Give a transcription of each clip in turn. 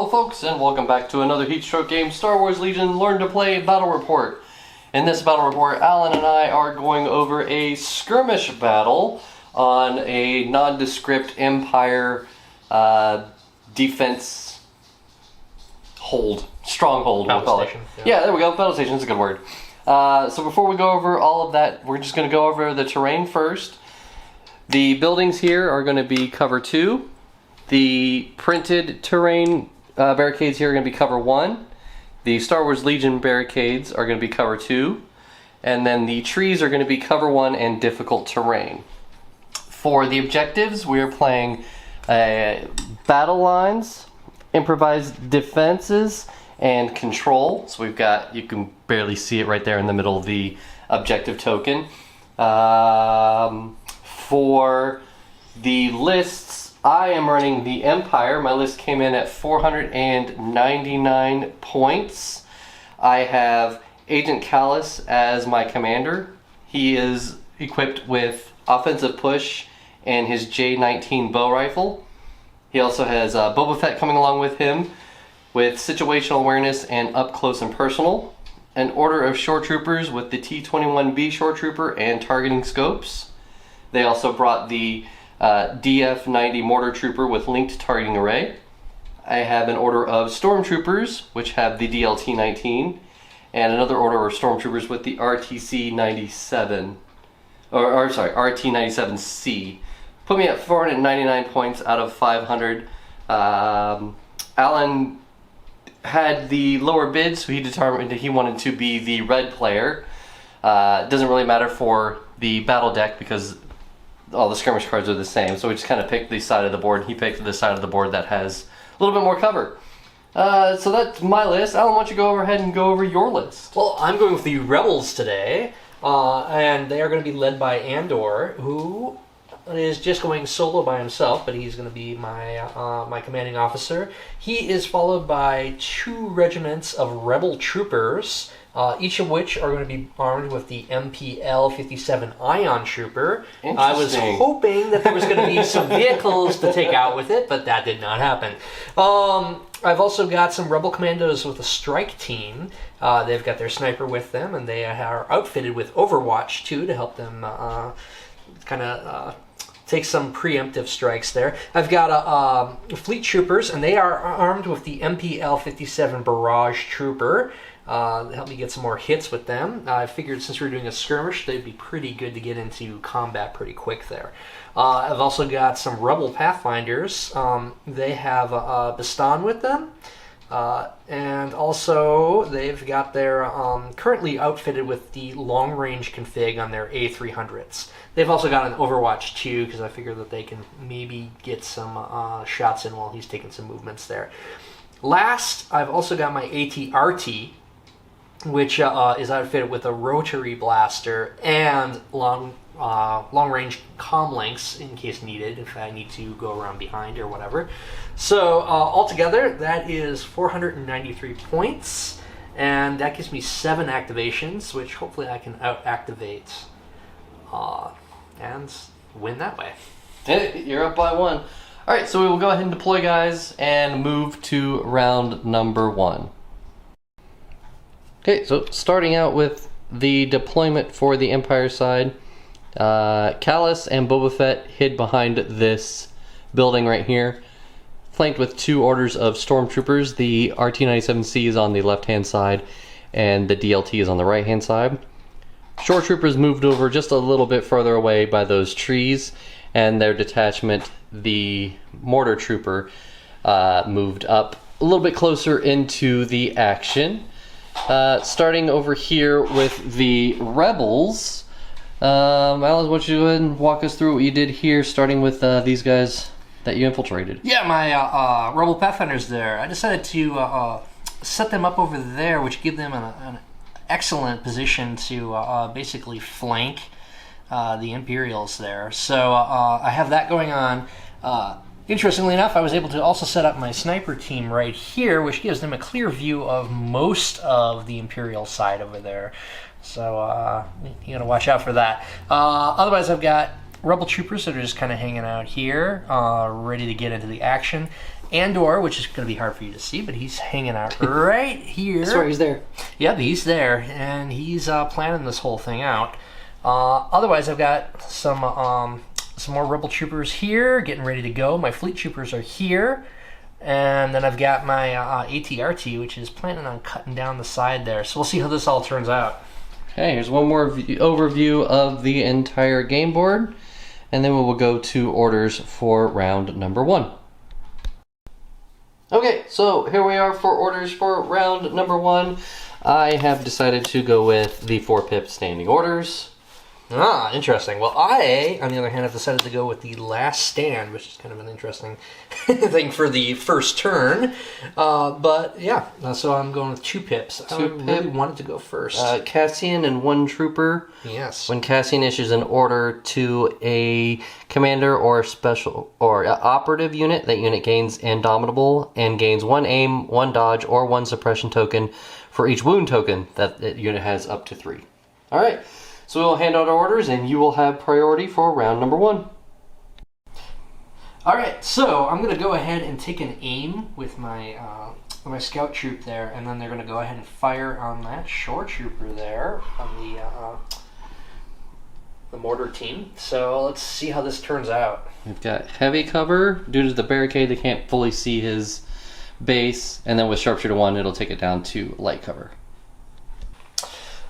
Hello folks, and welcome back to another Heatstroke game, Star Wars Legion Learn to Play Battle Report. In this battle report, Alan and I are going over a skirmish battle on a nondescript Empire defense stronghold, we'll call it. Yeah, there we go, battle station is a good word. So before we go over all of that, we're just going to go over the terrain first. The buildings here are going to be cover 2. The printed terrain barricades here are going to be cover 1. The Star Wars Legion barricades are going to be cover 2. And then the trees are going to be cover 1 and difficult terrain. For the objectives, we are playing battle lines, improvised defenses, and control. So we've got, you can barely see it right there in the middle of the objective token. For the lists, I am running the Empire. My list came in at 499 points. I have Agent Kallus as my commander. He is equipped with offensive push and his J-19 bow rifle. He also has Boba Fett coming along with him with situational awareness and up close and personal. An order of shore troopers with the T-21B shore trooper and targeting scopes. They also brought the DF-90 mortar trooper with linked targeting array. I have an order of stormtroopers which have the DLT-19 and another order of stormtroopers with the RTC-97 RT-97C. Put me at 499 points out of 500. Alan had the lower bid, so he determined that he wanted to be the red player. It doesn't really matter for the battle deck because all the skirmish cards are the same, so we just kind of picked the side of the board. He picked the side of the board that has a little bit more cover. So that's my list. Alan, why don't you go ahead and go over your list? Well, I'm going with the Rebels today, and they are going to be led by Andor, who is just going solo by himself, but he's going to be my my commanding officer. He is followed by 2 regiments of Rebel troopers, each of which are going to be armed with the MPL-57 Ion Trooper. I was hoping that there was going to be some vehicles to take out with it, but that did not happen. I've also got some Rebel Commandos with a strike team. They've got their sniper with them, and they are outfitted with Overwatch, too, to help them kind of take some preemptive strikes there. I've got fleet troopers, and they are armed with the MPL-57 Barrage Trooper. Help me get some more hits with them. I figured since we're doing a skirmish, they'd be pretty good to get into combat pretty quick there. I've also got some Rebel Pathfinders. They have Bastan with them. And also, they've got their currently outfitted with the long-range config on their A300s. They've also got an Overwatch 2, because I figure that they can maybe get some shots in while he's taking some movements there. Last, I've also got my AT-RT, which is outfitted with a rotary blaster and long-range comm links in case needed, if I need to go around behind or whatever. So altogether, that is 493 points, and that gives me 7 activations, which hopefully I can out-activate and win that way. Hey, you're up by 1. Alright, so we will go ahead and deploy, guys, and move to round number 1. Okay, so starting out with the deployment for the Empire side, Kallus and Boba Fett hid behind this building right here, flanked with 2 orders of stormtroopers. The RT-97C is on the left-hand side, and the DLT is on the right-hand side. Shore troopers moved over just a little bit further away by those trees, and their detachment, the mortar trooper, moved up a little bit closer into the action. Starting over here with the Rebels, Alan, why don't you go ahead and walk us through what you did here, starting with these guys that you infiltrated. Yeah, my Rebel Pathfinders there. I decided to set them up over there, which give them an excellent position to basically flank the Imperials there. So I have that going on. Interestingly enough, I was able to also set up my sniper team right here, which gives them a clear view of most of the Imperial side over there. So you gotta watch out for that. Otherwise, I've got Rebel troopers that are just kind of hanging out here, ready to get into the action. Andor, which is going to be hard for you to see, but he's hanging out right here. That's right, he's there. Yep, he's there, and he's planning this whole thing out. Otherwise, I've got some more Rebel troopers here, getting ready to go. My fleet troopers are here. And then I've got my ATRT, which is planning on cutting down the side there. So we'll see how this all turns out. Okay, here's one more overview of the entire game board. And then we will go to orders for round number 1. Okay, so here we are for orders for round number 1. I have decided to go with the 4-pip standing orders. Ah, interesting. Well, I, on the other hand, have decided to go with the last stand, which is kind of an interesting thing for the first turn. But yeah, so I'm going with 2 pips. I really wanted to go first. Cassian and 1 trooper. Yes. When Cassian issues an order to a commander or special or operative unit, that unit gains Indomitable and gains 1 aim, 1 dodge, or 1 suppression token for each wound token that unit has up to 3. All right. So we'll hand out our orders, and you will have priority for round number 1. All right, so I'm going to go ahead and take an aim with my my scout troop there, and then they're going to go ahead and fire on that shore trooper there on the mortar team. So let's see how this turns out. We've got heavy cover. Due to the barricade, they can't fully see his base, and then with sharpshooter 1, it'll take it down to light cover.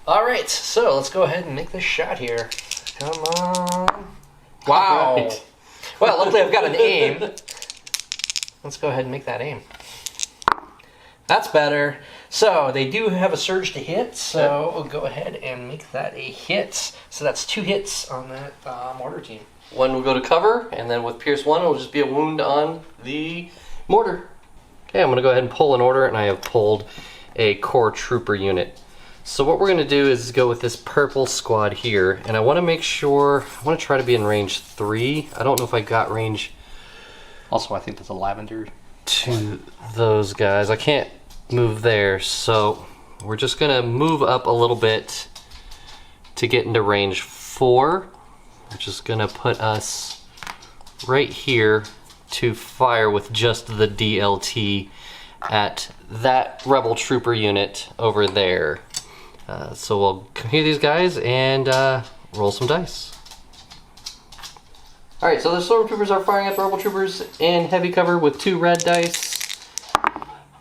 All right, so let's go ahead and make this shot here. Come on. Wow. Right. Well, luckily I've got an aim. Let's go ahead and make that aim. That's better. So they do have a surge to hit, so we'll go ahead and make that a hit. So that's 2 hits on that mortar team. 1 will go to cover, and then with Pierce 1, it'll just be a wound on the mortar. Okay, I'm going to go ahead and pull an order, and I have pulled a core trooper unit. So what we're going to do is go with this purple squad here, and I want to make sure, I want to try to be in range 3. I don't know if I got range Also, I think that's a lavender to those guys. I can't move there, so we're just going to move up a little bit to get into range 4, which is going to put us right here to fire with just the DLT at that rebel trooper unit over there. So we'll come here these guys and roll some dice. Alright, so the stormtroopers are firing at the rebel troopers in heavy cover with 2 red dice.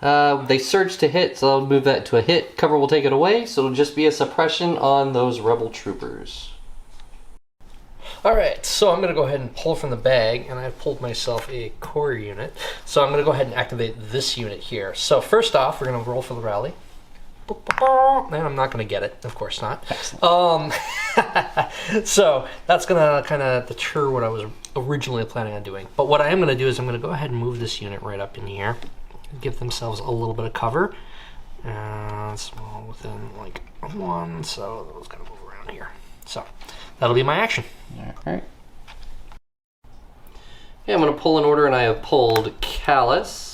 They surge to hit, so I'll move that to a hit. Cover will take it away, so it'll just be a suppression on those rebel troopers. Alright, so I'm going to go ahead and pull from the bag, and I've pulled myself a core unit. So I'm going to go ahead and activate this unit here. So first off, we're going to roll for the rally. And I'm not going to get it, of course not. So that's going to kind of deter what I was originally planning on doing. But what I am going to do is I'm going to go ahead and move this unit right up in here. Give themselves a little bit of cover. It's within like 1, so those going to move around here. So that'll be my action. Alright. Okay, I'm going to pull an order, and I have pulled Kallus.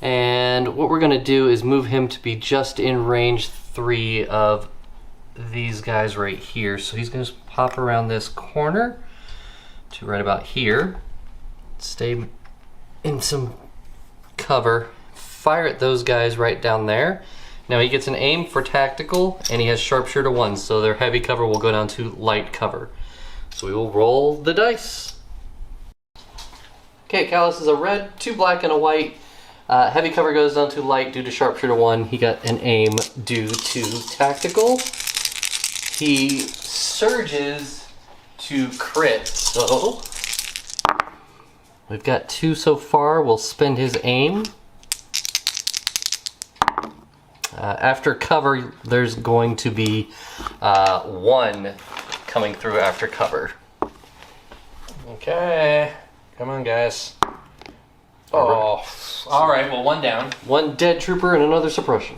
And what we're going to do is move him to be just in range 3 of these guys right here. So he's going to pop around this corner to right about here. Stay in some cover. Fire at those guys right down there. Now he gets an aim for tactical, and he has sharpshooter 1, so their heavy cover will go down to light cover. So we will roll the dice. Okay, Kallus is a red, 2 black, and a white. Heavy cover goes down to light due to sharpshooter 1. He got an aim due to tactical. He surges to crit, so we've got 2 so far. We'll spend his aim. After cover, there's going to be 1 coming through after cover. Okay, come on guys. Oh, all right. Well, 1 down. 1 dead trooper and another suppression.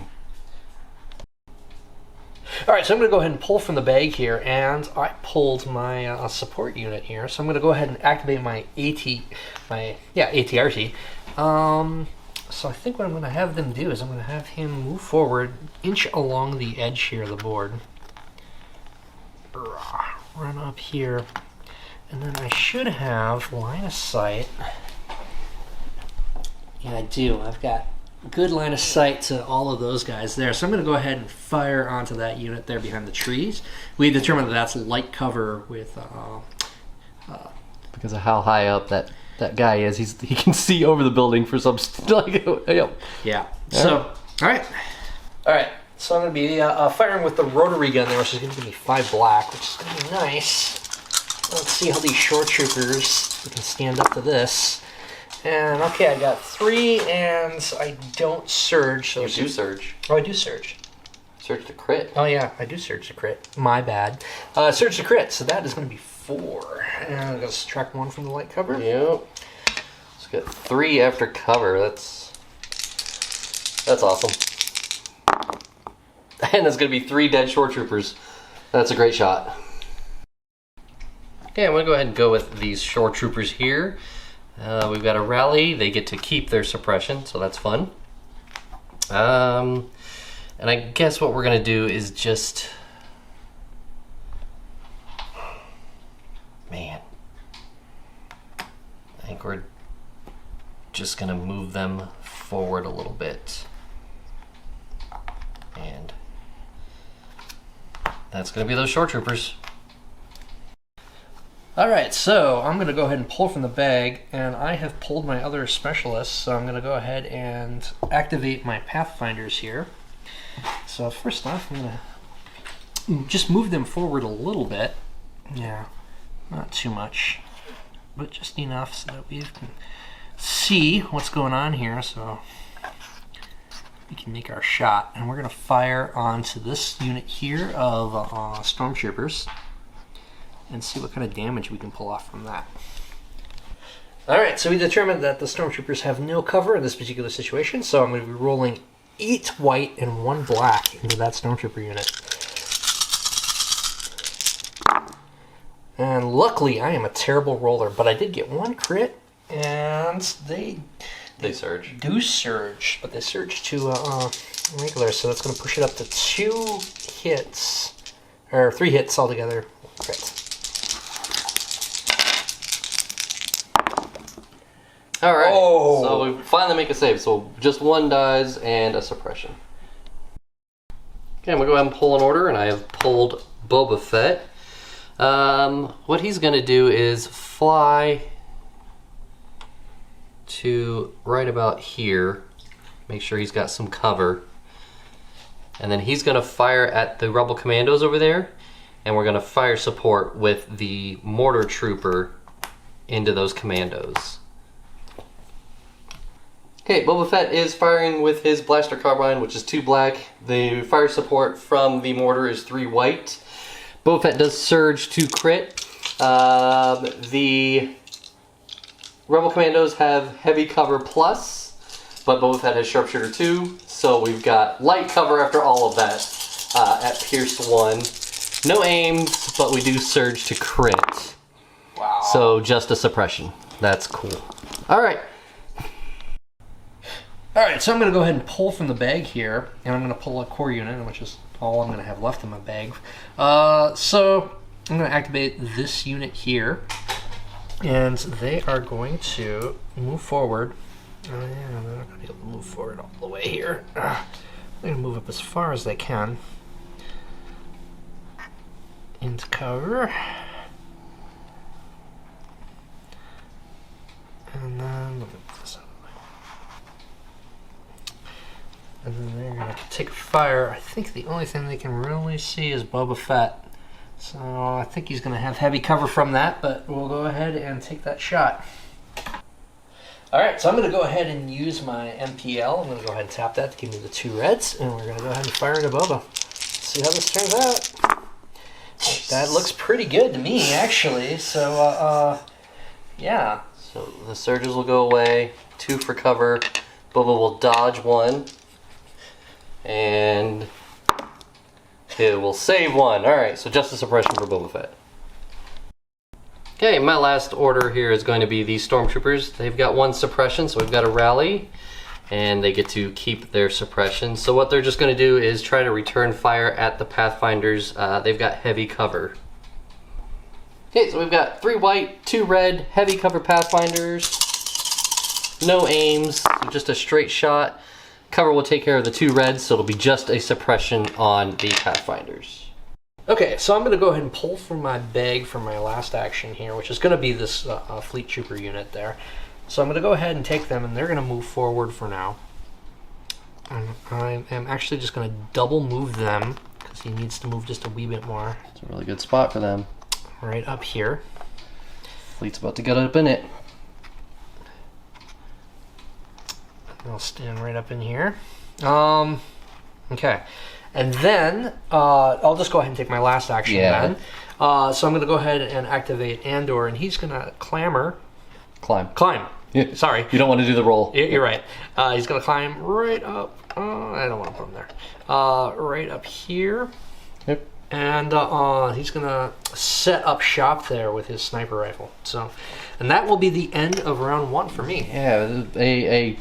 All right, so I'm going to go ahead and pull from the bag here, and I pulled my support unit here. So I'm going to go ahead and activate my ATRT. So I think what I'm going to have them do is I'm going to have him move forward, inch along the edge here of the board, run up here, and then I should have line of sight Yeah, I do. I've got good line of sight to all of those guys there. So I'm going to go ahead and fire onto that unit there behind the trees. We determined that that's light cover with... because of how high up that guy is, he can see over the building for some... Yeah. So, all right. So I'm going to be firing with the rotary gun there, which is going to give me 5 black, which is going to be nice. Let's see how these shore troopers can stand up to this. And okay, I got 3, and I don't surge. So you do surge. Oh, I do surge. Surge to crit. Oh yeah, I do surge to crit. My bad. Surge to crit, so that is going to be 4. And I'm going to subtract 1 from the light cover. Yep. Let's get 3 after cover. That's awesome. And that's going to be 3 dead shore troopers. That's a great shot. Okay, I'm going to go ahead and go with these shore troopers here. We've got a rally. They get to keep their suppression, so that's fun. And I guess what we're going to do is just... Man. I think we're just going to move them forward a little bit. And that's going to be those shore troopers. Alright, so I'm going to go ahead and pull from the bag, and I have pulled my other specialists, so I'm going to go ahead and activate my Pathfinders here. So first off, I'm going to just move them forward a little bit. Yeah, not too much, but just enough so that we can see what's going on here, so we can make our shot. And we're going to fire onto this unit here of stormtroopers and see what kind of damage we can pull off from that. Alright, so we determined that the stormtroopers have no cover in this particular situation, so I'm going to be rolling 8 white and 1 black into that stormtrooper unit. And luckily, I am a terrible roller, but I did get 1 crit, and they surge. Do surge, but they surge to regular, so that's going to push it up to 2 hits, or 3 hits altogether. Crit. Alright, Oh. So we finally make a save. So just 1 dies and a suppression. Okay, I'm going to go ahead and pull an order, and I have pulled Boba Fett. What he's going to do is fly to right about here. Make sure he's got some cover. And then he's going to fire at the Rebel Commandos over there. And we're going to fire support with the mortar trooper into those commandos. Okay, Boba Fett is firing with his blaster carbine, which is 2 black. The fire support from the mortar is 3 white. Boba Fett does surge to crit. The Rebel Commandos have heavy cover plus, but Boba Fett has sharpshooter 2, so we've got light cover after all of that at Pierce 1. No aims, but we do surge to crit. Wow. So just a suppression. That's cool. Alright. Alright, so I'm going to go ahead and pull from the bag here, and I'm going to pull a core unit, which is all I'm going to have left in my bag. So I'm going to activate this unit here, and they are going to move forward. Oh yeah, they're not going to be able to move forward all the way here. They're going to move up as far as they can into cover. And then look at this. And then they're going to take fire. I think the only thing they can really see is Boba Fett. So I think he's going to have heavy cover from that, but we'll go ahead and take that shot. Alright, so I'm going to go ahead and use my MPL. I'm going to go ahead and tap that to give me the 2 reds, and we're going to go ahead and fire into Boba. See how this turns out. That looks pretty good to me, actually. So, yeah. So the surges will go away. 2 for cover. Boba will dodge 1. And it will save 1. Alright, so just a suppression for Boba Fett. Okay, my last order here is going to be the Stormtroopers. They've got 1 suppression, so we've got a rally. And they get to keep their suppression. So what they're just going to do is try to return fire at the Pathfinders. They've got heavy cover. Okay, so we've got 3 white, 2 red, heavy cover Pathfinders. no aims, so just a straight shot. Cover will take care of the 2 reds, so it'll be just a suppression on the Pathfinders. Okay, so I'm going to go ahead and pull from my bag for my last action here, which is going to be this Fleet Trooper unit there. So I'm going to go ahead and take them, and they're going to move forward for now. And I am actually just going to double move them, because he needs to move just a wee bit more. It's a really good spot for them. Right up here. Fleet's about to get up in it. I'll stand right up in here. Okay. And then, I'll just go ahead and take my last action then. So I'm going to go ahead and activate Andor, and he's going to Climb. Yeah. Sorry. You don't want to do the roll. You're right. He's going to climb right up. I don't want to put him there. Right up here. Yep. And he's going to set up shop there with his sniper rifle. So, and that will be the end of round 1 for me. Yeah, a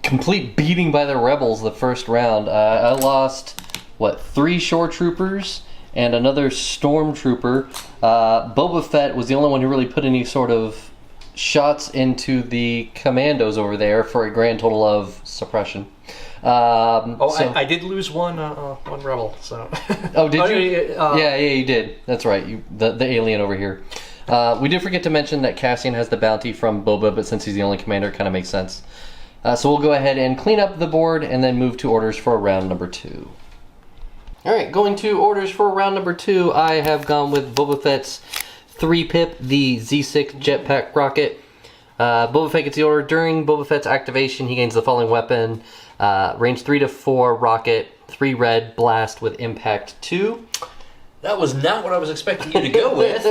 complete beating by the rebels the first round. I lost, 3 shore troopers and another stormtrooper. Boba Fett was the only one who really put any sort of shots into the commandos over there for a grand total of suppression. I did lose one rebel. So. Oh, did you? Yeah, you did. That's right. The alien over here. We did forget to mention that Cassian has the bounty from Boba, but since he's the only commander, it kind of makes sense. So we'll go ahead and clean up the board and then move to orders for round number 2. Alright, going to orders for round number 2, I have gone with Boba Fett's 3-pip, the Z6 jetpack rocket. Boba Fett gets the order. During Boba Fett's activation, he gains the following weapon. Range 3 to 4 rocket, 3 red, blast with impact 2. That was not what I was expecting you to go with.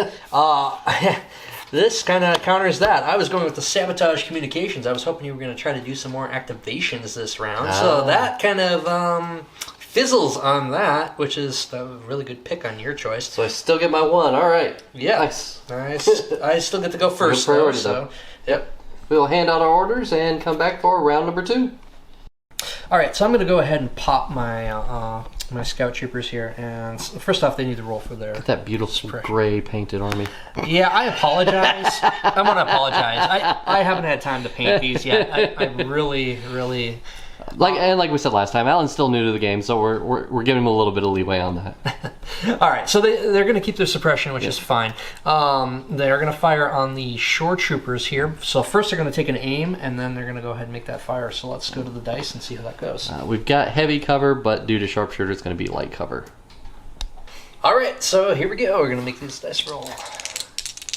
This kind of counters that. I was going with the sabotage communications. I was hoping you were going to try to do some more activations this round. So that kind of fizzles on that, which is a really good pick on your choice. So I still get my 1. All right. Yeah. Nice. I still get to go first. Good priority, though. Yep. We'll hand out our orders and come back for round number 2. All right, so I'm going to go ahead and pop my my scout troopers here, and first off, they need to roll for their. Look at that beautiful gray painted army. Yeah, I apologize. I want to apologize. I haven't had time to paint these yet. I really. Like we said last time, Alan's still new to the game, so we're giving him a little bit of leeway on that. All right, so they're going to keep their suppression, which is fine. They're going to fire on the shore troopers here. So first they're going to take an aim, and then they're going to go ahead and make that fire. So let's go to the dice and see how that goes. We've got heavy cover, but due to sharpshooter, it's going to be light cover. All right, so here we go. We're going to make these dice roll.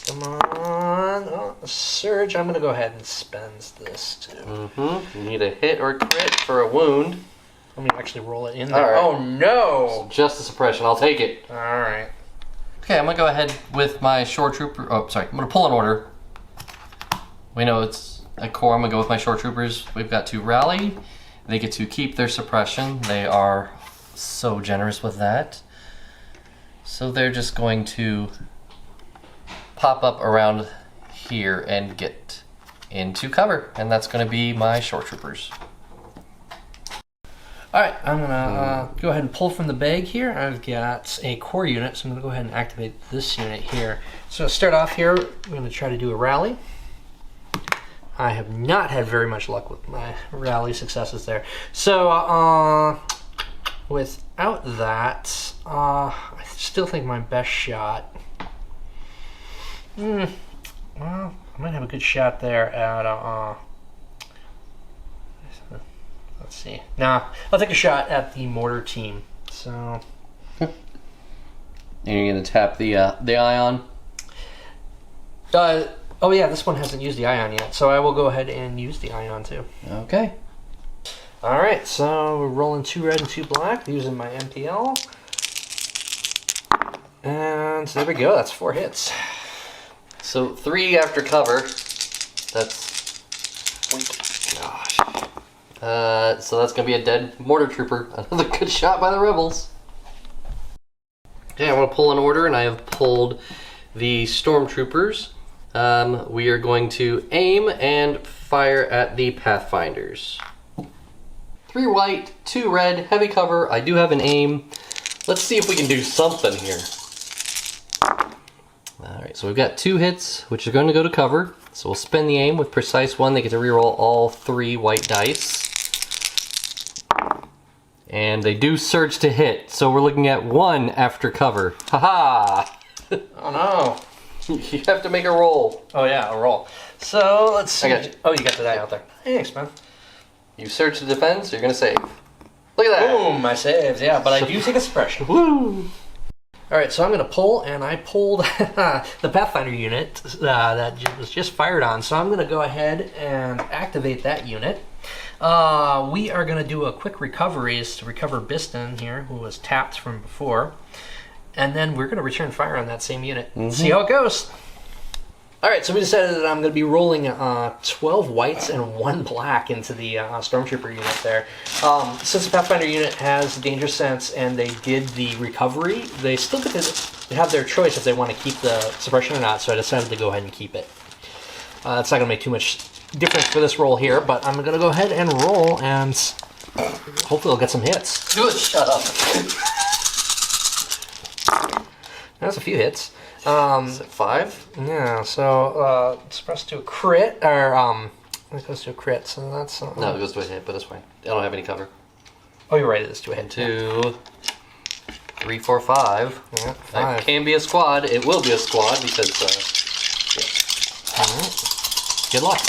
Come on. Oh, Surge, I'm going to go ahead and spend this too. You need a hit or crit for a wound. Let me actually roll it in there. Right. Oh, no. So just a suppression. I'll take it. All right. Okay, I'm going to go ahead with my shore trooper. Oh, sorry. I'm going to pull an order. We know it's a core. I'm going to go with my shore troopers. We've got to rally. They get to keep their suppression. They are so generous with that. So they're just going to pop up around here and get into cover, and that's going to be my shore troopers. All right, I'm going to go ahead and pull from the bag here. I've got a core unit, so I'm going to go ahead and activate this unit here. So to start off here, I'm going to try to do a rally. I have not had very much luck with my rally successes there. So without that, I still think my best shot... well, I might have a good shot there at, let's see. Nah, I'll take a shot at the mortar team. So. And you're going to tap the ion? Oh yeah, this one hasn't used the ion yet, so I will go ahead and use the ion too. Okay. Alright, so we're rolling 2 red and 2 black, using my MPL. And there we go, that's 4 hits. So 3 after cover. That's... Gosh. So that's going to be a dead mortar trooper. Another good shot by the rebels. Okay, I'm going to pull an order, and I have pulled the stormtroopers. We are going to aim and fire at the Pathfinders. 3 white, 2 red, heavy cover. I do have an aim. Let's see if we can do something here. Alright, so we've got 2 hits, which are going to go to cover. So we'll spend the aim with precise 1. They get to reroll all 3 white dice. And they do surge to hit, so we're looking at 1 after cover. Haha! Oh no. You have to make a roll. Oh yeah, a roll. So let's see. I got you. Oh, you got the die out there. Thanks, man. You surge to defend, so you're going to save. Look at that! Boom, I saved, yeah, but I do take a suppression. Woo! Alright, so I'm going to pull, and I pulled the Pathfinder unit that was just fired on, so I'm going to go ahead and activate that unit. We are going to do a quick recoveries to recover Biston here, who was tapped from before, and then we're going to return fire on that same unit. See how it goes. Alright, so we decided that I'm going to be rolling 12 whites and 1 black into the Stormtrooper unit there. Since the Pathfinder unit has Danger Sense and they did the recovery, they still get to have their choice if they want to keep the suppression or not, so I decided to go ahead and keep it. It's not going to make too much difference for this roll here, but I'm going to go ahead and roll, and hopefully I'll get some hits. Shut up. That's a few hits. Is it 5? Yeah, so suppress to a crit, or it goes to a crit, so that's... No, it goes to a hit, but it's fine. I don't have any cover. Oh, you're right, it is to a hit. 2, 3, 4, 5. Yeah, 5. That can be a squad. It will be a squad because, yeah. Alright. Good luck.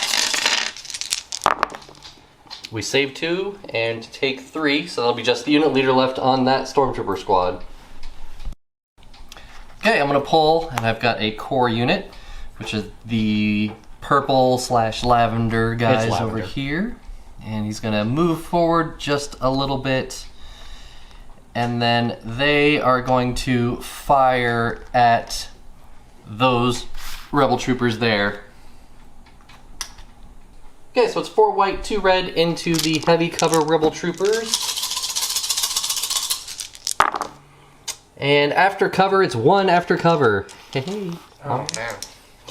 We save 2 and take 3, so that'll be just the unit leader left on that Stormtrooper squad. Okay, I'm going to pull, and I've got a core unit, which is the purple/lavender guys over here. And he's going to move forward just a little bit, and then they are going to fire at those rebel troopers there. Okay, so it's 4 white, 2 red into the heavy cover rebel troopers. And after cover, it's 1 after cover. Hey. Oh, man.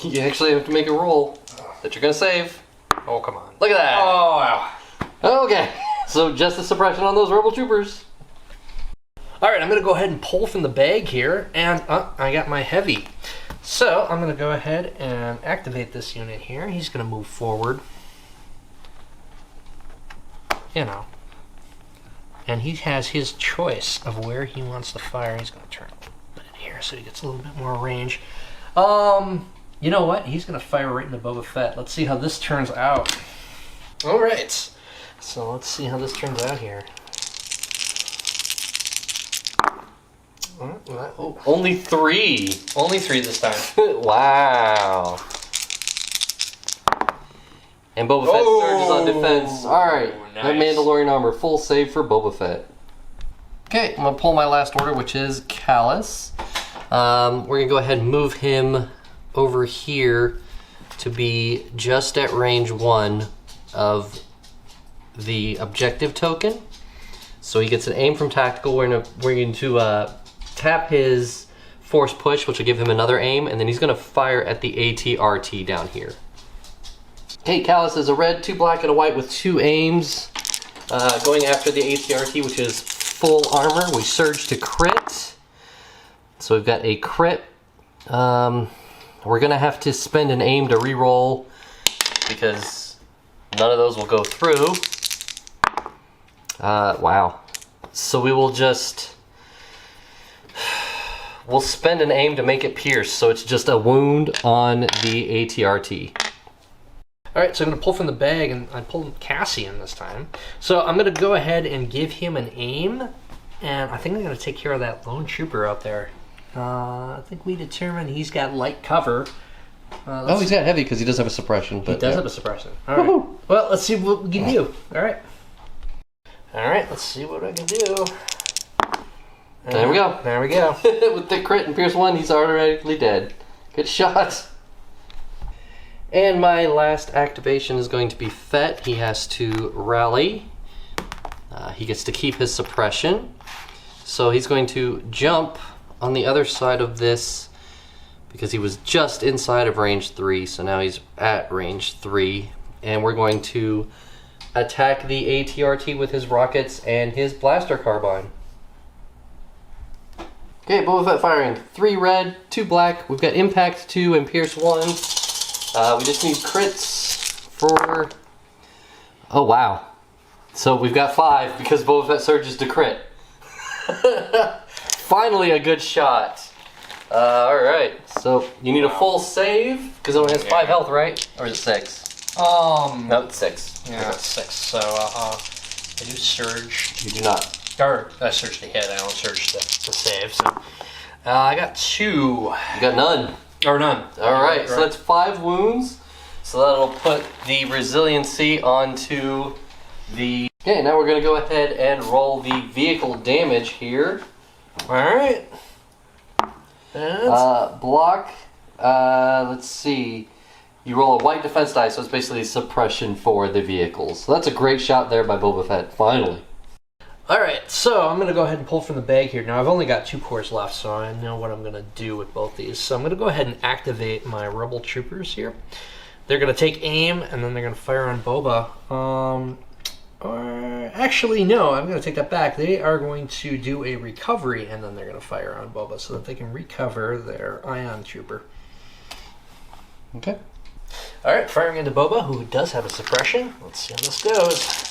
You actually have to make a roll that you're going to save. Oh, come on. Look at that. Oh, wow. Okay, so just a suppression on those rebel troopers. Alright, I'm going to go ahead and pull from the bag here, and I got my heavy. So, I'm going to go ahead and activate this unit here. He's going to move forward. You know. And he has his choice of where he wants to fire. He's going to turn it here so he gets a little bit more range. You know what? He's going to fire right into Boba Fett. Let's see how this turns out. Alright. So let's see how this turns out here. Oh, only 3. Only 3 this time. Wow. And Boba Fett surges on defense. Alright, nice. That Mandalorian armor, full save for Boba Fett. Okay, I'm going to pull my last order, which is Kallus. We're going to go ahead and move him over here to be just at range 1 of the objective token. So he gets an aim from tactical. We're going to tap his force push, which will give him another aim, and then he's going to fire at the ATRT down here. Okay, Kallus is a red, 2 black, and a white with 2 aims. Going after the ATRT, which is full armor. We surge to crit. So we've got a crit. We're going to have to spend an aim to reroll because none of those will go through. Wow. So we will just... We'll spend an aim to make it pierce, so it's just a wound on the ATRT. Alright, so I'm going to pull from the bag, and I pulled Cassian this time. So I'm going to go ahead and give him an aim, and I think I'm going to take care of that lone trooper out there. I think we determined he's got light cover. Oh, he's got heavy because he does have a suppression. But he does have a suppression. Alright. Well, let's see what we can do. Alright. Alright, let's see what I can do. There we go. There we go. With the crit and pierce 1, he's already dead. Good shot. And my last activation is going to be Fett. He has to rally. He gets to keep his suppression. So he's going to jump on the other side of this because he was just inside of range 3. So now he's at range 3. And we're going to attack the ATRT with his rockets and his blaster carbine. Okay, Boba Fett firing. 3 red, 2 black. We've got impact 2 and pierce 1. We just need crits for... Oh, wow. So we've got 5 because Boba Fett surges to crit. Finally a good shot. Alright, so you need a full save because it only has 5 health, right? Or is it 6? No, it's 6. Yeah, it's 6. So I do surge. You do not. Or I surge to hit. I don't surge to save. So I got 2. You got none. Or none. Alright, so that's 5 wounds. So that'll put the resiliency onto the... Okay, now we're going to go ahead and roll the vehicle damage here. Alright. Block, let's see. You roll a white defense die, so it's basically suppression for the vehicles. So that's a great shot there by Boba Fett, finally. Alright, so I'm going to go ahead and pull from the bag here. Now, I've only got 2 cores left, so I know what I'm going to do with both these. So I'm going to go ahead and activate my Rebel Troopers here. They're going to take aim, and then they're going to fire on Boba. Or actually, no, I'm going to take that back. They are going to do a recovery, and then they're going to fire on Boba so that they can recover their Ion Trooper. Okay. Alright, firing into Boba, who does have a suppression. Let's see how this goes.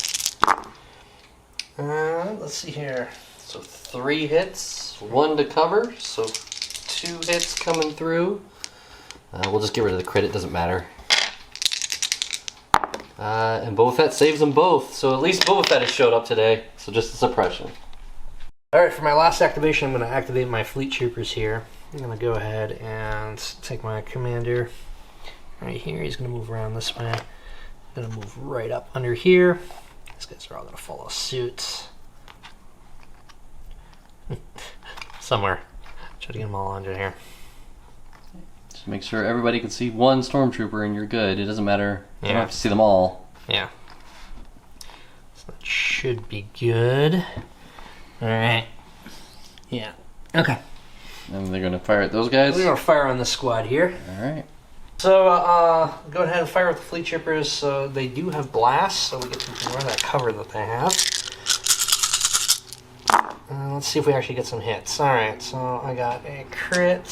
Let's see here. So 3 hits, 1 to cover, so 2 hits coming through. We'll just get rid of the crit, it doesn't matter. And Boba Fett saves them both, so at least Boba Fett has showed up today, so just a suppression. Alright, for my last activation, I'm going to activate my Fleet Troopers here. I'm going to go ahead and take my commander right here. He's going to move around this way. I'm going to move right up under here. These guys are all going to follow suit. Somewhere. Try to get them all under here. Just make sure everybody can see 1 stormtrooper and you're good. It doesn't matter. You don't Yeah. have to see them all. Yeah. So that should be good. Alright. Yeah. Okay. And they're going to fire at those guys? We're going to fire on this squad here. Alright. So, go ahead and fire with the Fleet Troopers. So they do have blasts, so we get to ignore that cover that they have. Let's see if we actually get some hits. Alright, so I got a crit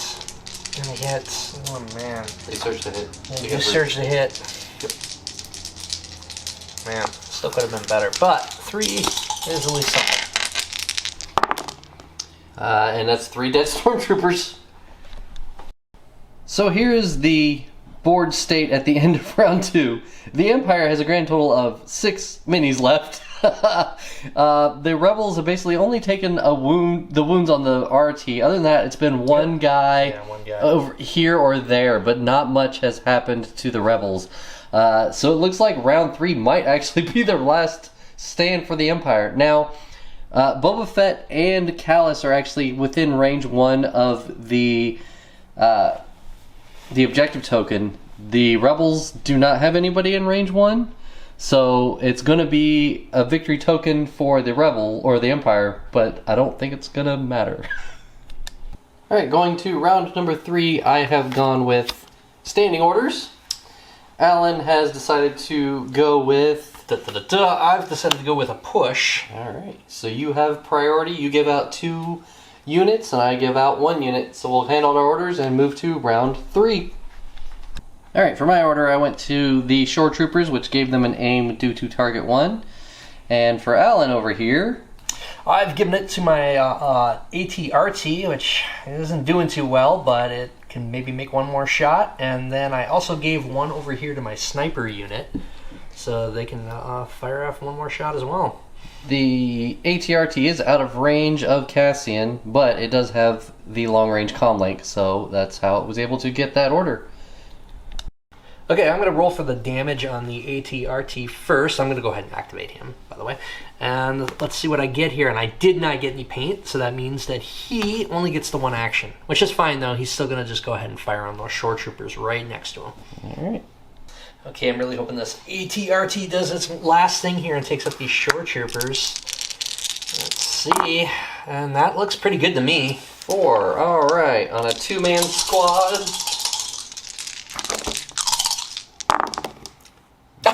and a hit. Oh man. They surge to hit. They surge to hit. Yep. Man, still could have been better, but 3 is at least something. And that's 3 dead stormtroopers. So here is the board state at the end of round 2. The Empire has a grand total of 6 minis left. The Rebels have basically only taken the wounds on the RT. Other than that, it's been one guy over here or there, but not much has happened to the Rebels. So it looks like round 3 might actually be their last stand for the Empire. Now, Boba Fett and Kallus are actually within range 1 of the objective token. The Rebels do not have anybody in range 1. So it's going to be a victory token for the Rebel or the Empire, but I don't think it's going to matter. Alright, going to round number 3, I have gone with standing orders. Alan has decided to go with... I've decided to go with a push. Alright, so you have priority. You give out 2 units, and I give out 1 unit. So we'll hand out our orders and move to round 3. Alright, for my order, I went to the Shore Troopers, which gave them an aim due to target 1. And for Alan over here... I've given it to my ATRT, which isn't doing too well, but it can maybe make 1 more shot. And then I also gave 1 over here to my sniper unit, so they can fire off 1 more shot as well. The ATRT is out of range of Cassian, but it does have the long-range comlink, so that's how it was able to get that order. Okay, I'm going to roll for the damage on the ATRT first. I'm going to go ahead and activate him, by the way. And let's see what I get here. And I did not get any paint, so that means that he only gets the 1 action. Which is fine, though. He's still going to just go ahead and fire on those Shore Troopers right next to him. Alright. Okay, I'm really hoping this ATRT does its last thing here and takes up these Shore Troopers. Let's see. And that looks pretty good to me. 4. Alright, on a 2-man squad...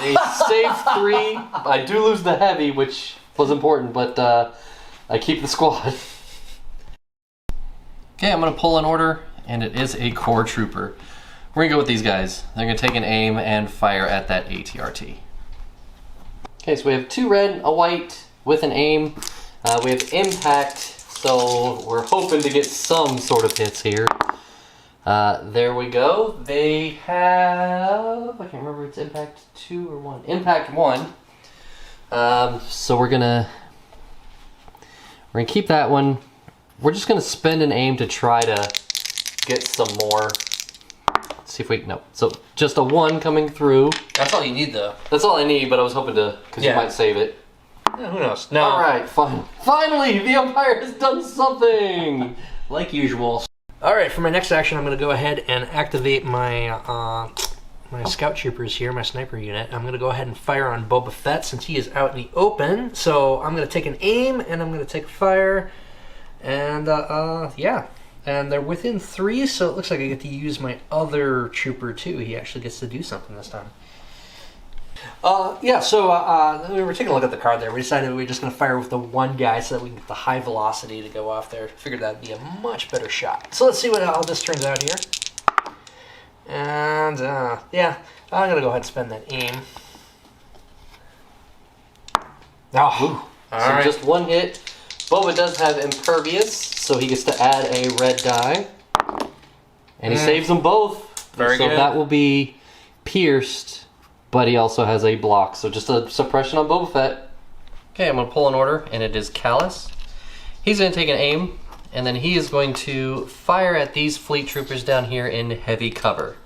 They save 3. I do lose the heavy, which was important, but I keep the squad. Okay, I'm going to pull an order, and it is a core trooper. We're going to go with these guys. They're going to take an aim and fire at that ATRT. Okay, so we have 2 red, a white with an aim. We have impact, so we're hoping to get some sort of hits here. There we go. They have, I can't remember if it's impact 2 or 1. Impact 1. So we're gonna keep that one. We're just gonna spend an aim to try to get some more. See if we, no. So just a 1 coming through. That's all you need, though. That's all I need, but I was hoping to, because you might save it. Yeah, who knows? No. All right, fine. Finally, the Empire has done something! Like usual. All right, for my next action, I'm going to go ahead and activate my my scout troopers here, my sniper unit. I'm going to go ahead and fire on Boba Fett since he is out in the open. So I'm going to take an aim, and I'm going to take fire. And, yeah. And they're within 3, so it looks like I get to use my other trooper, too. He actually gets to do something this time. Yeah, so we were taking a look at the card there. We decided we were just going to fire with the 1 guy so that we can get the high velocity to go off there. Figured that would be a much better shot. So let's see how this turns out here. And, yeah, I'm going to go ahead and spend that aim. Oh, so right. Just 1 hit. Boba does have impervious, so he gets to add a red die. And he saves them both. Very good. So that will be pierced, but he also has a block. So just a suppression on Boba Fett. Okay, I'm going to pull an order, and it is Kallus. He's going to take an aim, and then he is going to fire at these fleet troopers down here in heavy cover.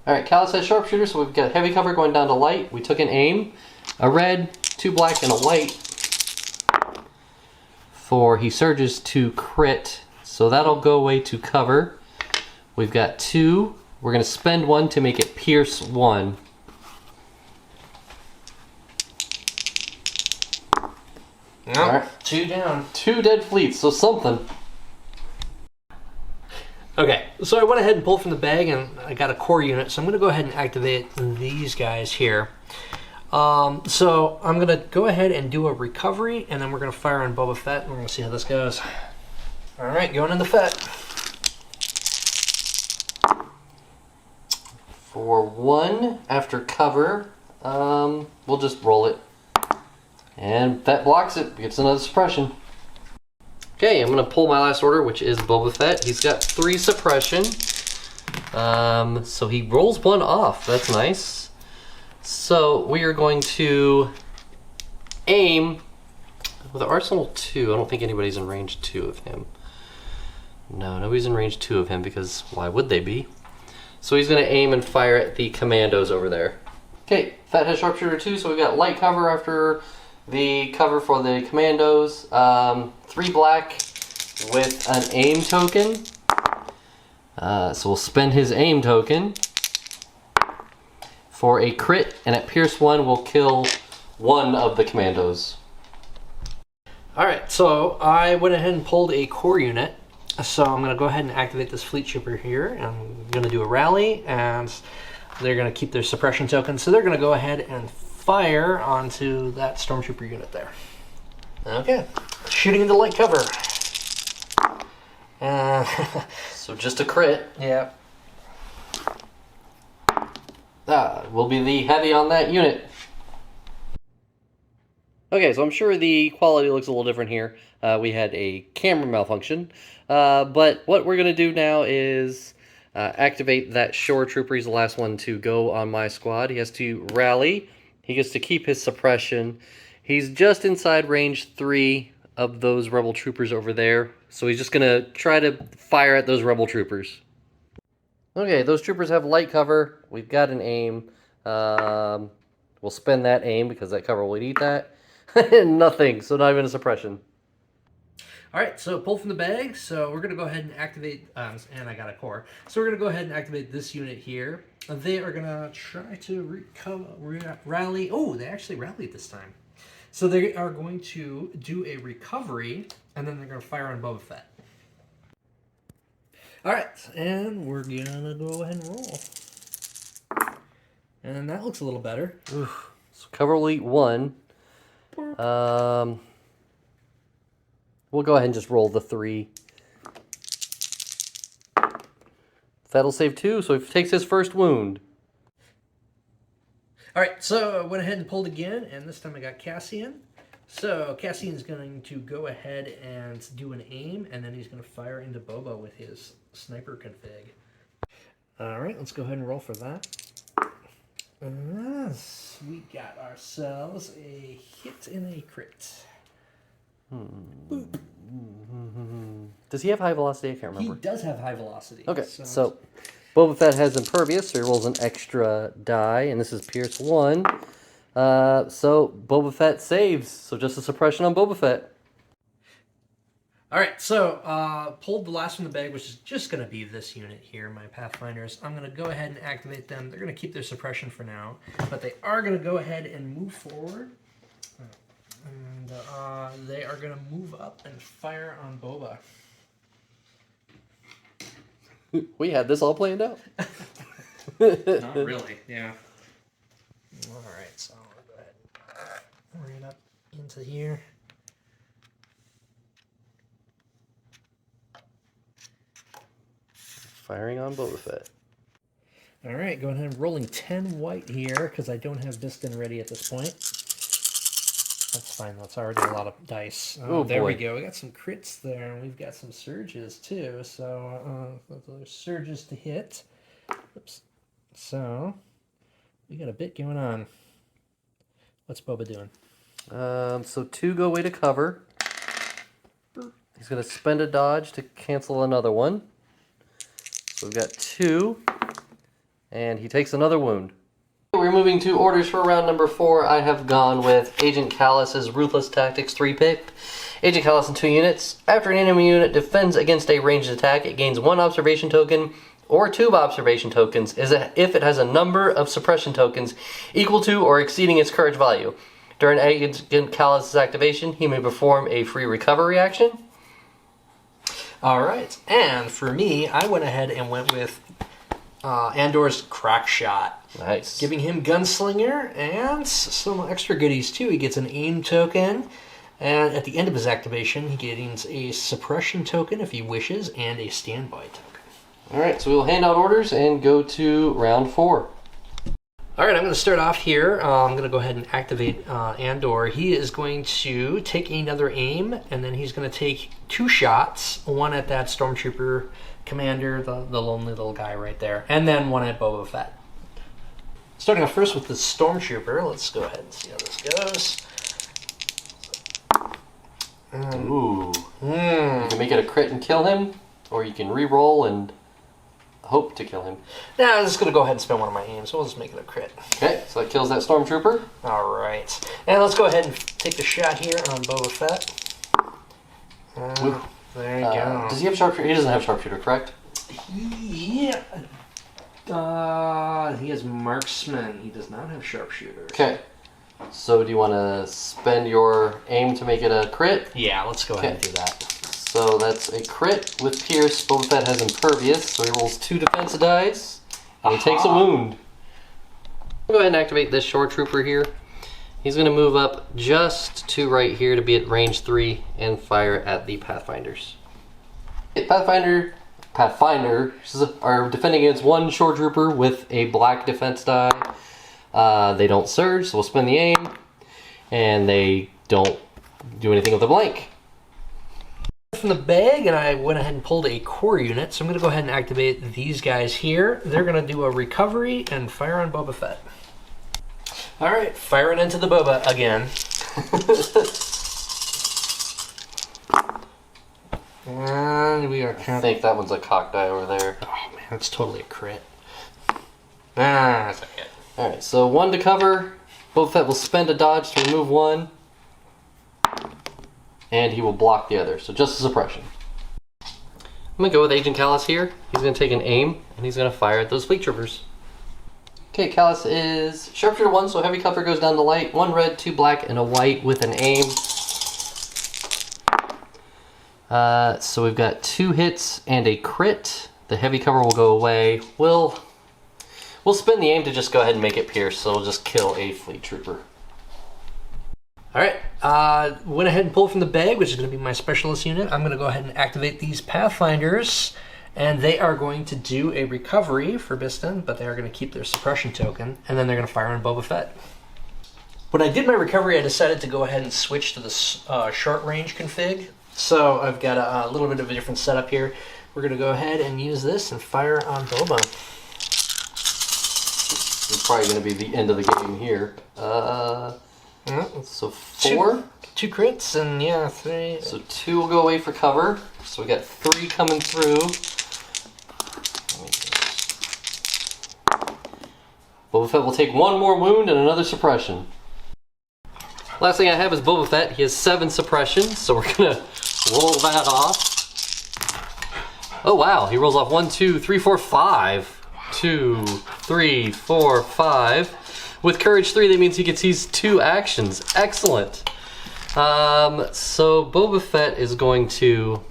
Alright, Kallus has sharpshooter, so we've got heavy cover going down to light. We took an aim, a red, 2 black, and a white. For he surges to crit, so that'll go away to cover. We've got 2. We're going to spend 1 to make it pierce 1. Nope. All right. 2 down. 2 dead fleets, so something. Okay, so I went ahead and pulled from the bag, and I got a core unit, so I'm going to go ahead and activate these guys here. So I'm going to go ahead and do a recovery, and then we're going to fire on Boba Fett, and we're going to see how this goes. All right, going in the Fett. For 1, after cover, we'll just roll it. And that blocks it, gets another suppression. Okay, I'm going to pull my last order, which is Boba Fett. He's got 3 suppression. So he rolls 1 off, that's nice. So we are going to aim with Arsenal 2. I don't think anybody's in range 2 of him. No, nobody's in range 2 of him because why would they be? So he's going to aim and fire at the commandos over there. Okay, Fett has sharpshooter 2, so we've got light cover after the cover for the commandos. 3 black with an aim token. So we'll spend his aim token for a crit, and at pierce 1 we'll kill 1 of the commandos. Alright, so I went ahead and pulled a core unit. So I'm going to go ahead and activate this fleet trooper here. I'm going to do a rally, and they're going to keep their suppression token. So they're going to go ahead and fire onto that stormtrooper unit there. Okay, shooting into light cover. So just a crit. Yeah. Will be the heavy on that unit. Okay, so I'm sure the quality looks a little different here. We had a camera malfunction. But what we're going to do now is activate that shore trooper. He's the last one to go on my squad. He has to rally. He gets to keep his suppression. He's just inside range 3 of those rebel troopers over there. So he's just going to try to fire at those rebel troopers. Okay, those troopers have light cover. We've got an aim. We'll spend that aim because that cover will eat that. Nothing, so not even a suppression. Alright, so pull from the bag. So we're going to go ahead and activate, and I got a core. So we're going to go ahead and activate this unit here. They are going to try to rally. Oh, they actually rallied this time. So they are going to do a recovery, and then they're going to fire on Boba Fett. Alright, and we're going to go ahead and roll. And that looks a little better. Oof. So cover will eat 1. We'll go ahead and just roll the 3. Fett'll save 2, so he takes his first wound. All right, so I went ahead and pulled again, and this time I got Cassian. So Cassian's going to go ahead and do an aim, and then he's going to fire into Boba with his sniper config. All right, let's go ahead and roll for that. We got ourselves a hit and a crit. Boop. Does he have high velocity? I can't remember. He does have high velocity. Okay, so Boba Fett has impervious, so he rolls an extra die, and this is Pierce 1. So Boba Fett saves, so just a suppression on Boba Fett. All right, so pulled the last from the bag, which is just going to be this unit here, my Pathfinders. I'm going to go ahead and activate them. They're going to keep their suppression for now, but they are going to go ahead and move forward. And they are going to move up and fire on Boba. We had this all planned out. Not really, yeah. All right, so I'll go ahead and bring it up into here. Firing on Boba Fett. All right, going ahead and rolling 10 white here because I don't have Biston ready at this point. That's fine. That's already a lot of dice. Oh, there boy. we go. We got some crits there, and we've got some surges too. So those surges to hit. Oops. So we got a bit going on. What's Boba doing? So 2 go away to cover. He's going to spend a dodge to cancel another one. So we've got 2, and he takes another wound. We're moving to orders for round number 4. I have gone with Agent Kallus's Ruthless Tactics 3-pick. Agent Kallus in 2 units. After an enemy unit defends against a ranged attack, it gains 1 observation token or 2 observation tokens if it has a number of suppression tokens equal to or exceeding its courage value. During Agent Kallus's activation, he may perform a free recovery action. All right, and for me, I went ahead and went with Andor's Crack Shot. Nice. Giving him Gunslinger and some extra goodies too. He gets an aim token, and at the end of his activation, he gains a suppression token if he wishes, and a standby token. Alright, so we'll hand out orders and go to round 4. Alright, I'm going to start off here. I'm going to go ahead and activate Andor. He is going to take another aim, and then he's going to take 2 shots. One at that Stormtrooper commander, the lonely little guy right there, and then one at Boba Fett. Starting off first with the Stormtrooper, let's go ahead and see how this goes. Ooh. You can make it a crit and kill him, or you can re-roll and hope to kill him. Now I'm just going to go ahead and spend one of my aims, so we'll just make it a crit. Okay, so that kills that Stormtrooper. Alright. And let's go ahead and take the shot here on Boba Fett. There you go. Does he have sharpshooter? He doesn't have sharpshooter, correct? Yeah. He has marksman. He does not have sharpshooter. Okay. So do you want to spend your aim to make it a crit? Yeah, let's go ahead and do that. So that's a crit with Pierce. Boba Fett has impervious, so he rolls 2 defense dice, and he takes a wound. I'll go ahead and activate this shore trooper here. He's going to move up just to right here to be at range 3 and fire at the Pathfinders. Pathfinders are defending against 1 shore trooper with a black defense die. They don't surge, so we'll spend the aim, and they don't do anything with the blank. From the bag, and I went ahead and pulled a core unit, so I'm going to go ahead and activate these guys here. They're going to do a recovery and fire on Boba Fett. Alright, firing into the Boba again. And we are I think that one's a cock die over there. Oh man, that's totally a crit. That's not it. Alright, so 1 to cover. Boba Fett will spend a dodge to remove 1. And he will block the other, so just a suppression. I'm going to go with Agent Kallus here. He's going to take an aim, and he's going to fire at those fleet troopers. Okay, Kallus is sharpshooter 1, so heavy cover goes down to light. 1 red, 2 black, and a white with an aim. So we've got 2 hits and a crit. The heavy cover will go away. We'll spin the aim to just go ahead and make it pierce, so we'll just kill a fleet trooper. Alright, went ahead and pulled from the bag, which is going to be my specialist unit. I'm going to go ahead and activate these Pathfinders, And they are going to do a recovery for Biston, but they are going to keep their suppression token, and then they're going to fire on Boba Fett. When I did my recovery, I decided to go ahead and switch to the short range config. So I've got a little bit of a different setup here. We're going to go ahead and use this and fire on Boba. It's probably going to be the end of the game here. So 4? Two crits, and yeah, 3. So 2 will go away for cover. So we got 3 coming through. Boba Fett will take 1 more wound and another suppression. Last thing I have is Boba Fett. He has 7 suppression, so we're going to roll that off. Oh wow, he rolls off 1, 2, 3, 4, 5. 2, 3, 4, 5. With Courage 3, that means he gets these 2 actions. Excellent. So Boba Fett is going to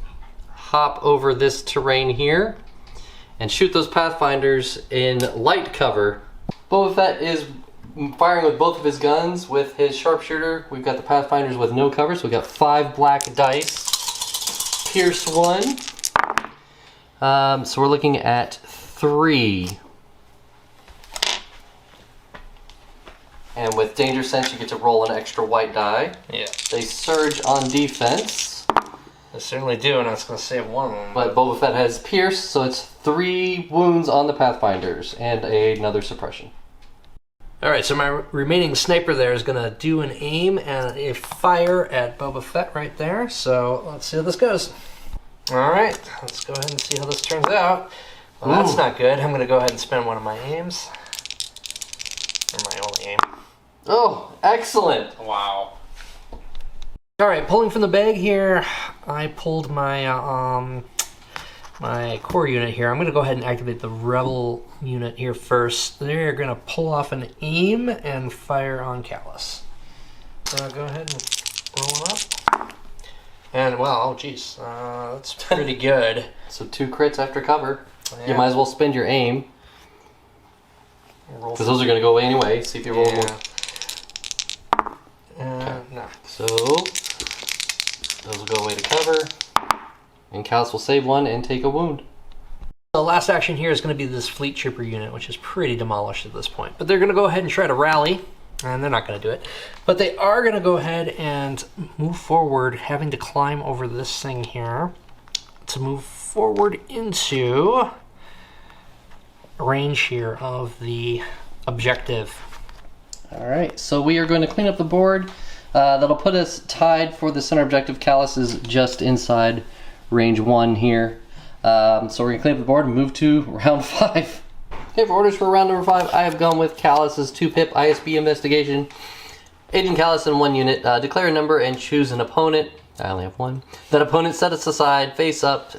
hop over this terrain here and shoot those Pathfinders in light cover. Boba Fett is firing with both of his guns. With his sharpshooter, we've got the Pathfinders with no cover, so we've got 5 black dice. Pierce 1. So we're looking at 3. And with Danger Sense, you get to roll an extra white die. Yeah. They surge on defense. I certainly do, and I was going to save one of them. But Boba Fett has Pierce, so it's 3 wounds on the Pathfinders and another suppression. Alright, so my remaining sniper there is going to do an aim and a fire at Boba Fett right there. So let's see how this goes. Alright, let's go ahead and see how this turns out. Well, that's not good. I'm going to go ahead and spend one of my aims. Or my only aim. Oh, excellent! Wow. Alright, pulling from the bag here, I pulled my my core unit here. I'm going to go ahead and activate the Rebel unit here first. They're going to pull off an aim and fire on Kallus. Go ahead and roll it up. And, well, oh geez, that's pretty good. So 2 crits after cover. Yeah. You might as well spend your aim. Because those are going to go away anyway. See if you roll more. No. So, those will go away to cover. And Kallus will save 1 and take a wound. The last action here is going to be this Fleet Trooper unit, which is pretty demolished at this point. But they're going to go ahead and try to rally. And they're not going to do it. But they are going to go ahead and move forward, having to climb over this thing here to move forward into range here of the objective. Alright, so we are going to clean up the board. That'll put us tied for the center objective. Kallus is just inside range 1 here. So we're going to clean up the board and move to round 5. Okay, for orders for round number 5, I have gone with Kallus's 2-pip ISB investigation. Agent Kallus in 1 unit. Declare a number and choose an opponent. I only have 1. That opponent set us aside, face up,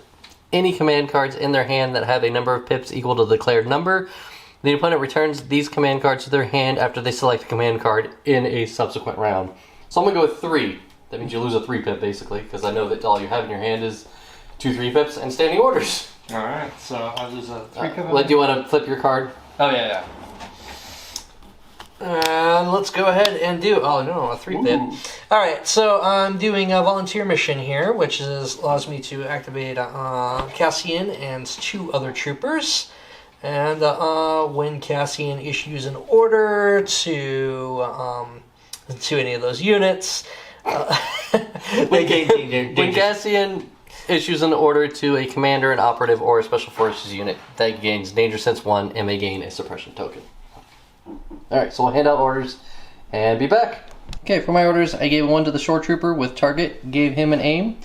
any command cards in their hand that have a number of pips equal to the declared number. The opponent returns these command cards to their hand after they select a command card in a subsequent round. So I'm going to go with 3. That means you lose a 3-pip basically, because I know that all you have in your hand is 2 3-pips and standing orders. Alright, so I lose a 3-pip. Do you want to flip your card? Oh, yeah. And let's go ahead and do, oh no, a 3-pip. Alright, so I'm doing a volunteer mission here, which allows me to activate Cassian and 2 other troopers. And when Cassian issues an order to any of those units, they gain danger. When Cassian issues an order to a commander, an operative, or a special forces unit that gains Danger Sense 1 and may gain a suppression token. Alright, so we'll hand out orders and be back. Okay, for my orders, I gave 1 to the shore trooper with target, gave him an aim,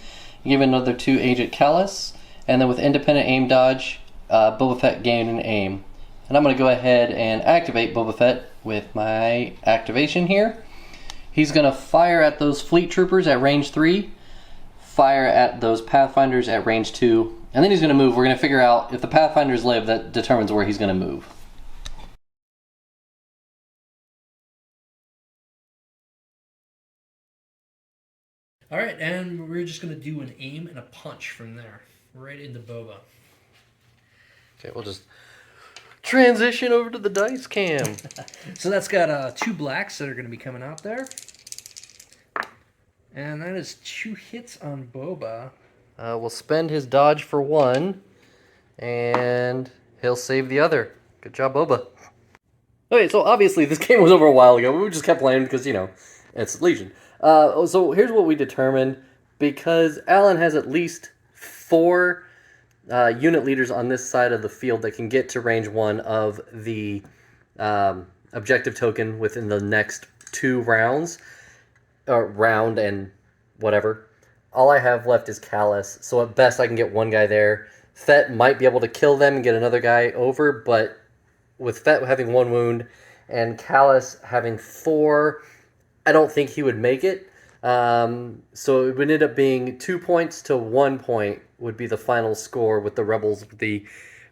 gave another to Agent Kallus, and then with independent aim dodge, Boba Fett gained an aim. And I'm going to go ahead and activate Boba Fett with my activation here. He's going to fire at those fleet troopers at range 3, fire at those Pathfinders at range 2, and then he's going to move. We're going to figure out if the Pathfinders live, that determines where he's going to move. Alright, and we're just going to do an aim and a punch from there, right into Boba. Okay, we'll just transition over to the dice cam. So that's got 2 blacks that are going to be coming out there. And that is 2 hits on Boba. We'll spend his dodge for 1. and he'll save the other. Good job, Boba. Okay, so obviously this game was over a while ago. We just kept playing because, it's Legion. So here's what we determined. Because Alan has at least 4 unit leaders on this side of the field that can get to range 1 of the objective token within the next 2 rounds. Round and whatever. All I have left is Kallus, so at best I can get 1 guy there. Fett might be able to kill them and get another guy over, but with Fett having 1 wound and Kallus having 4, I don't think he would make it. So it would end up being 2 points to 1 point would be the final score with the Rebels the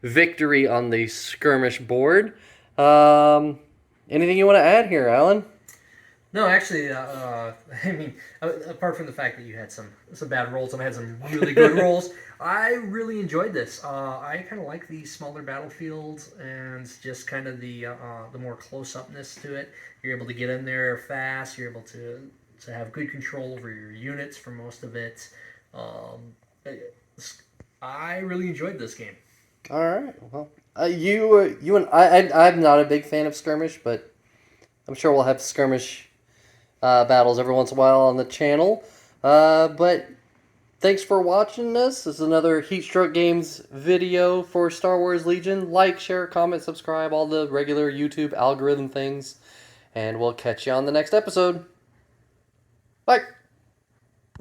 victory on the skirmish board. Anything you want to add here, Alan? No, actually, apart from the fact that you had some bad rolls and I had some really good rolls, I really enjoyed this. I kind of like the smaller battlefields and just kind of the more close-upness to it. You're able to get in there fast. You're able to have good control over your units for most of it. I really enjoyed this game. All right. Well, you and I'm not a big fan of skirmish, but I'm sure we'll have skirmish battles every once in a while on the channel. But thanks for watching this. This is another Heatstroke Games video for Star Wars Legion. Like, share, comment, subscribe, all the regular YouTube algorithm things. And we'll catch you on the next episode. Bye.